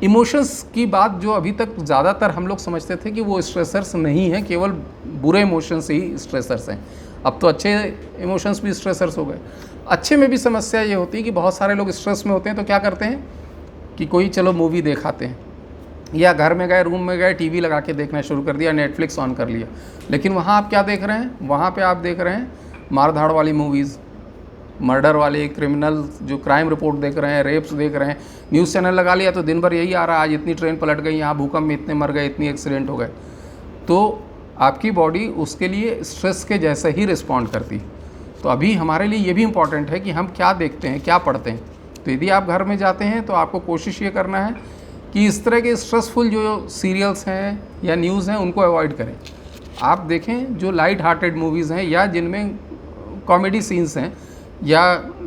Emotions की बात जो अभी तक ज़्यादातर हम लोग समझते थे कि वो स्ट्रेसर्स नहीं हैं, केवल बुरे इमोशंस ही स्ट्रेसर्स हैं। अब तो अच्छे इमोशंस भी स्ट्रेसर्स हो गए। अच्छे में भी समस्या ये होती है कि बहुत सारे लोग स्ट्रेस में होते हैं तो क्या करते हैं कि कोई चलो मूवी देखाते हैं, या घर में गए, रूम में गए, टीवी लगा के देखना शुरू कर दिया, नेटफ्लिक्स ऑन कर लिया। लेकिन वहाँ आप क्या देख रहे हैं? वहाँ पे आप देख रहे हैं मार-धाड़ वाली मूवीज़, मर्डर वाले, क्रिमिनल जो क्राइम रिपोर्ट देख रहे हैं, रेप्स देख रहे हैं। न्यूज़ चैनल लगा लिया तो दिन भर यही आ रहा है, आज इतनी ट्रेन पलट गई, यहाँ भूकंप में इतने मर गए, इतनी एक्सीडेंट हो गए। तो आपकी बॉडी उसके लिए स्ट्रेस के जैसे ही रिस्पॉन्ड करती। तो अभी हमारे लिए ये भी इम्पॉर्टेंट है कि हम क्या देखते हैं, क्या पढ़ते हैं। तो यदि आप घर में जाते हैं तो आपको कोशिश ये करना है कि इस तरह के स्ट्रेसफुल जो सीरियल्स हैं या न्यूज़ हैं उनको अवॉइड करें। आप देखें जो लाइट हार्टेड मूवीज़ हैं या जिनमें कॉमेडी सीन्स हैं या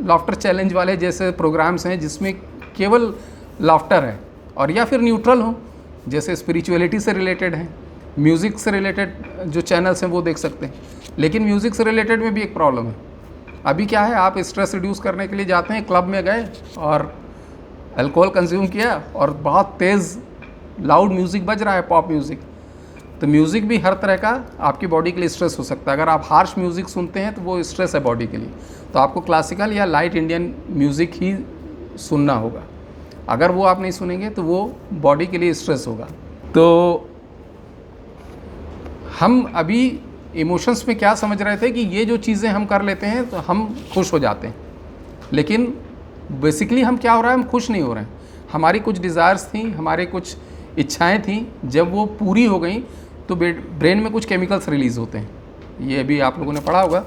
लाफ्टर चैलेंज वाले जैसे प्रोग्राम्स हैं जिसमें केवल लाफ्टर है, और या फिर न्यूट्रल हो, जैसे स्पिरिचुअलिटी से रिलेटेड हैं, म्यूज़िक से रिलेटेड जो चैनल्स हैं वो देख सकते हैं। लेकिन म्यूज़िक से रिलेटेड में भी एक प्रॉब्लम है। अभी क्या है, आप स्ट्रेस रिड्यूस करने के लिए जाते हैं, क्लब में गए और अल्कोहल कंज्यूम किया और बहुत तेज़ लाउड म्यूज़िक बज रहा है, पॉप म्यूज़िक। तो म्यूज़िक भी हर तरह का आपकी बॉडी के लिए स्ट्रेस हो सकता है। अगर आप हार्श म्यूज़िक सुनते हैं तो वो स्ट्रेस है बॉडी के लिए। तो आपको क्लासिकल या लाइट इंडियन म्यूज़िक ही सुनना होगा। अगर वो आप नहीं सुनेंगे तो वो बॉडी के लिए स्ट्रेस होगा। तो हम अभी इमोशंस में क्या समझ रहे थे कि ये जो चीज़ें हम कर लेते हैं तो हम खुश हो जाते हैं, लेकिन बेसिकली हम क्या हो रहा है, हम खुश नहीं हो रहे हैं। हमारी कुछ डिज़ायर्स थी, हमारे कुछ इच्छाएं थी, जब वो पूरी हो गई तो ब्रेन में कुछ केमिकल्स रिलीज़ होते हैं। ये भी आप लोगों ने पढ़ा होगा,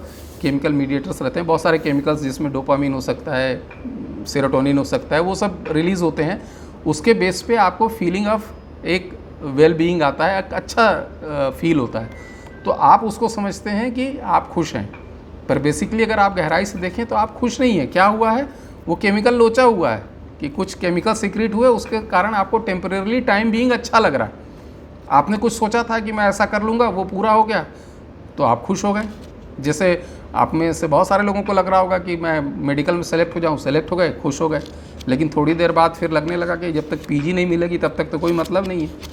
केमिकल मीडिएटर्स रहते हैं, बहुत सारे केमिकल्स जिसमें डोपामिन हो सकता है, सेरोटोनिन हो सकता है, वो सब रिलीज़ होते हैं। उसके बेस पे आपको फीलिंग ऑफ एक वेल बीइंग आता है, अच्छा फील होता है। तो आप उसको समझते हैं कि आप खुश हैं, पर बेसिकली अगर आप गहराई से देखें तो आप खुश नहीं हैं। क्या हुआ है, वो केमिकल लोचा हुआ है कि कुछ केमिकल सीक्रेट हुए, उसके कारण आपको टेम्परेरली टाइम बीइंग अच्छा लग रहा है। आपने कुछ सोचा था कि मैं ऐसा कर लूँगा, वो पूरा हो गया तो आप खुश हो गए। जैसे आप में से बहुत सारे लोगों को लग रहा होगा कि मैं मेडिकल में सेलेक्ट हो जाऊँ, सेलेक्ट हो गए, खुश हो गए। लेकिन थोड़ी देर बाद फिर लगने लगा कि जब तक पीजी नहीं मिलेगी तब तक तो कोई मतलब नहीं है।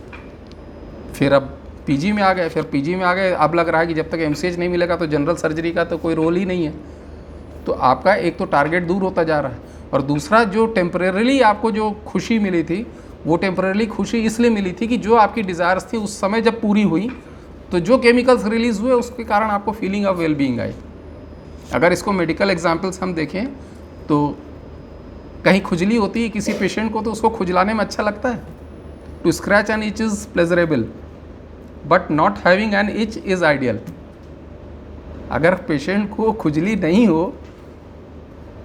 फिर अब पीजी में आ गए, फिर पीजी में आ गए, अब लग रहा है कि जब तक एमसीएच नहीं मिलेगा तो जनरल सर्जरी का तो कोई रोल ही नहीं है। तो आपका एक तो टारगेट दूर होता जा रहा है, और दूसरा जो टेम्परेरली आपको जो खुशी मिली थी, वो टेम्परेरली खुशी इसलिए मिली थी कि जो आपकी डिज़ायर्स थी उस समय जब पूरी हुई तो जो केमिकल्स रिलीज़ हुए उसके कारण आपको feeling of well being I. अगर इसको मेडिकल एग्जाम्पल्स हम देखें तो कहीं खुजली होती है किसी पेशेंट को तो उसको खुजलाने में अच्छा लगता है। To scratch an itch is pleasurable but not having an itch is ideal. अगर पेशेंट को खुजली नहीं हो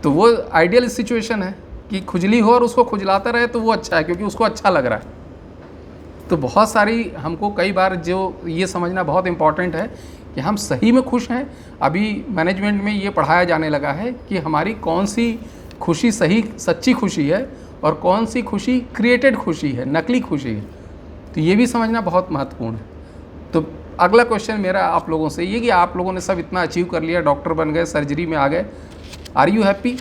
तो वो आइडियल सिचुएशन है कि खुजली हो और उसको खुजलाता रहे तो वो अच्छा है, क्योंकि उसको अच्छा लग रहा है। तो बहुत सारी हमको कई बार जो ये समझना बहुत इम्पॉर्टेंट है कि हम सही में खुश हैं। अभी मैनेजमेंट में ये पढ़ाया जाने लगा है कि हमारी कौन सी खुशी सही सच्ची खुशी है और कौन सी खुशी क्रिएटेड खुशी है, नकली खुशी है। तो ये भी समझना बहुत महत्वपूर्ण है। तो अगला क्वेश्चन मेरा आप लोगों से ये कि आप लोगों ने सब इतना अचीव कर लिया, डॉक्टर बन गए, सर्जरी में आ गए, आर यू हैप्पी?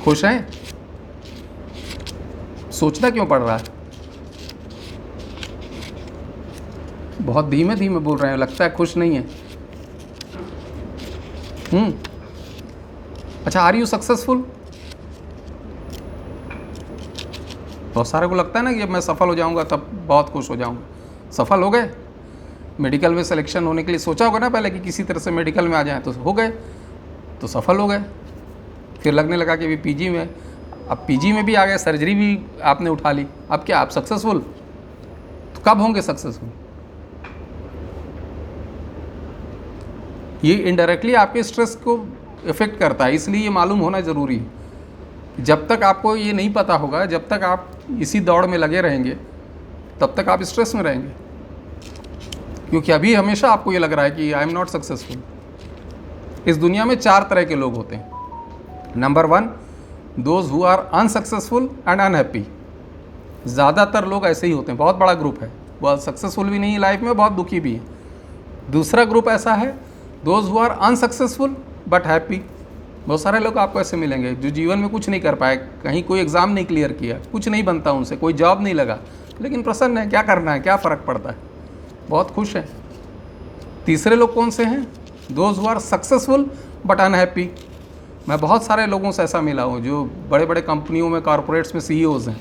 खुश हैं? सोचना क्यों पड़ रहा है? बहुत धीमे धीमे बोल रहे हैं, लगता है खुश नहीं है। अच्छा, आर यू सक्सेसफुल? बहुत सारे को लगता है ना कि जब मैं सफल हो जाऊंगा तब बहुत खुश हो जाऊंगा। सफल हो गए, मेडिकल में सिलेक्शन होने के लिए सोचा होगा ना पहले कि किसी तरह से मेडिकल में आ जाए, तो हो गए, तो सफल हो गए। फिर लगने लगा कि अभी पीजी में, अब पीजी में भी आ गए, सर्जरी भी आपने उठा ली, अब क्या आप सक्सेसफुल? तो कब होंगे सक्सेसफुल? ये इनडायरेक्टली आपके स्ट्रेस को इफेक्ट करता है, इसलिए ये मालूम होना ज़रूरी है। जब तक आपको ये नहीं पता होगा, जब तक आप इसी दौड़ में लगे रहेंगे तब तक आप स्ट्रेस में रहेंगे, क्योंकि अभी हमेशा आपको ये लग रहा है कि आई एम नॉट सक्सेसफुल। इस दुनिया में 4 तरह के लोग होते हैं। Number 1, those who are unsuccessful and unhappy. ज़्यादातर लोग ऐसे ही होते हैं, बहुत बड़ा ग्रुप है, बहुत सक्सेसफुल भी नहीं है लाइफ में, बहुत दुखी भी है। दूसरा ग्रुप ऐसा है, those who are unsuccessful but happy. बहुत सारे लोग आपको ऐसे मिलेंगे जो जीवन में कुछ नहीं कर पाए, कहीं कोई एग्ज़ाम नहीं क्लियर किया, कुछ नहीं बनता उनसे, कोई जॉब नहीं लगा, लेकिन प्रसन्न है। क्या करना है, क्या फ़र्क पड़ता है, बहुत खुश है। तीसरे लोग कौन से हैं? Those who are successful but unhappy. मैं बहुत सारे लोगों से ऐसा मिला हूँ जो बड़े बड़े कंपनियों में, कॉरपोरेट्स में सीईओज़ हैं,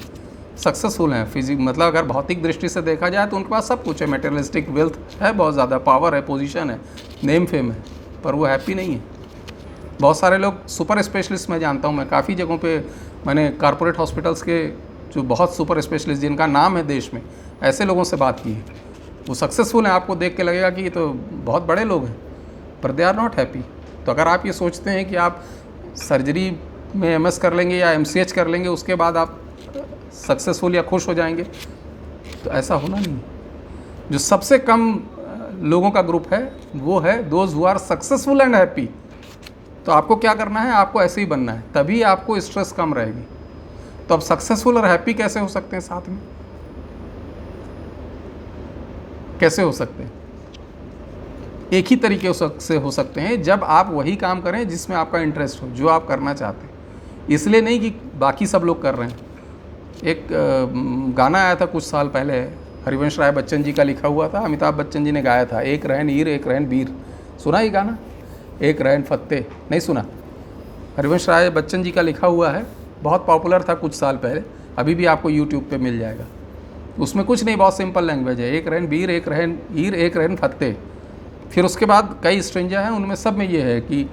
सक्सेसफुल हैं, मतलब अगर भौतिक दृष्टि से देखा जाए तो उनके पास सब कुछ है, मटेरियलिस्टिक वेल्थ है, बहुत ज़्यादा पावर है, पोजीशन है, नेम फेम है, पर वो हैप्पी नहीं है। बहुत सारे लोग सुपर स्पेशलिस्ट मैं जानता हूँ, मैं काफ़ी जगहों पे मैंने कॉरपोरेट हॉस्पिटल्स के जो बहुत सुपर स्पेशलिस्ट जिनका नाम है देश में, ऐसे लोगों से बात की है, वो सक्सेसफुल हैं। आपको देख के लगेगा कि ये तो बहुत बड़े लोग हैं, पर दे आर नॉट हैप्पी। तो अगर आप ये सोचते हैं कि आप सर्जरी में एमएस कर लेंगे या एमसीएच कर लेंगे, उसके बाद आप सक्सेसफुल या खुश हो जाएंगे, तो ऐसा होना नहीं। जो सबसे कम लोगों का ग्रुप है वो है those who are successful and happy. तो आपको क्या करना है, आपको ऐसे ही बनना है, तभी आपको स्ट्रेस कम रहेगी। तो अब सक्सेसफुल और हैप्पी कैसे हो सकते हैं साथ में? कैसे हो सकते हैं? एक ही तरीके से हो सकते हैं, जब आप वही काम करें जिसमें आपका इंटरेस्ट हो, जो आप करना चाहते हैं, इसलिए नहीं कि बाकी सब लोग कर रहे हैं। एक गाना आया था कुछ साल पहले, हरिवंश राय बच्चन जी का लिखा हुआ था, अमिताभ बच्चन जी ने गाया था, एक रहन हीर एक रहन वीर। सुना ये गाना? एक रहन फत्ते, नहीं सुना? हरिवंश राय बच्चन जी का लिखा हुआ है, बहुत पॉपुलर था कुछ साल पहले, अभी भी आपको यूट्यूब पे मिल जाएगा। उसमें कुछ नहीं, बहुत सिंपल लैंग्वेज है, एक रहन वीर एक रहन हीर एक रहन फत्ते। फिर उसके बाद कई स्ट्रेंजर हैं, उनमें सब में ये है कि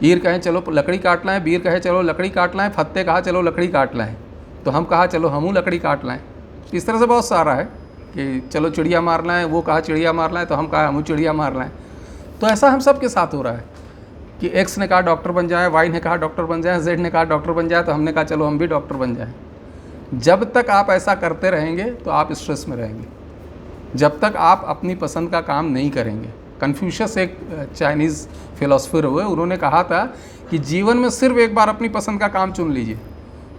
हीर कहें चलो लकड़ी काट लाएँ, वीर कहे चलो लकड़ी काट लाएँ, फत्ते कहा चलो लकड़ी काट लाएँ, तो हम कहा चलो हमू लकड़ी काट लाएँ। इस तरह से बहुत सारा है कि चलो चिड़िया मार लाएँ, वो कहा चिड़िया मार लाएँ, तो हम कहा हमू चिड़िया मार लाएँ। तो ऐसा हम सब के साथ हो रहा है कि एक्स ने कहा डॉक्टर बन जाए, वाई ने कहा डॉक्टर बन जाए, जेड ने कहा डॉक्टर बन जाए, तो हमने कहा चलो हम भी डॉक्टर बन जाएं। जब तक आप ऐसा करते रहेंगे तो आप स्ट्रेस में रहेंगे, जब तक आप अपनी पसंद का काम नहीं करेंगे। कन्फ्यूशियस एक चाइनीज़ फिलोसफर हुए, उन्होंने कहा था कि जीवन में सिर्फ एक बार अपनी पसंद का काम चुन लीजिए,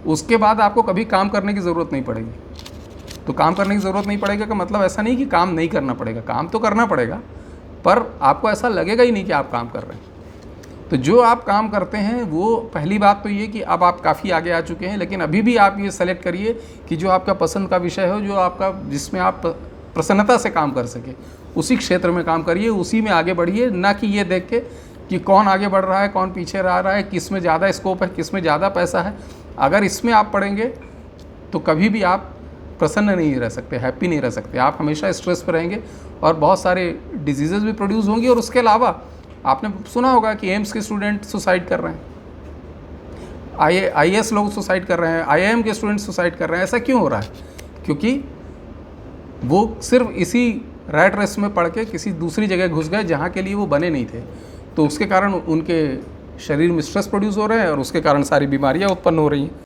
उसके बाद आपको कभी काम करने की ज़रूरत नहीं पड़ेगी। तो काम करने की ज़रूरत नहीं पड़ेगा का मतलब ऐसा नहीं कि काम नहीं करना पड़ेगा, काम तो करना पड़ेगा, पर आपको ऐसा लगेगा ही नहीं कि आप काम कर रहे हैं। तो जो आप काम करते हैं वो, पहली बात तो ये कि अब आप काफ़ी आगे आ चुके हैं, लेकिन अभी भी आप ये सेलेक्ट करिए कि जो आपका पसंद का विषय हो, जो आपका जिसमें आप प्रसन्नता से काम कर सके, उसी क्षेत्र में काम करिए, उसी में आगे बढ़िए, ना कि ये देख के कि कौन आगे बढ़ रहा है, कौन पीछे रह रहा है, किस में ज़्यादा स्कोप है, किस में ज़्यादा पैसा है। अगर इसमें आप पढ़ेंगे तो कभी भी आप प्रसन्न नहीं रह सकते, हैप्पी नहीं रह सकते, आप हमेशा स्ट्रेस पर रहेंगे और बहुत सारे डिजीज़ेस भी प्रोड्यूस होंगी। और उसके अलावा आपने सुना होगा कि एम्स के स्टूडेंट सुसाइड कर रहे हैं, IAS लोग सुसाइड कर रहे हैं, IIM के स्टूडेंट सुसाइड कर रहे हैं। ऐसा क्यों हो रहा है? क्योंकि वो सिर्फ इसी रैट रेस में पढ़ के किसी दूसरी जगह घुस गए जहाँ के लिए वो बने नहीं थे, तो उसके कारण उनके शरीर में स्ट्रेस प्रोड्यूस हो रहे हैं और उसके कारण सारी बीमारियाँ उत्पन्न हो रही हैं।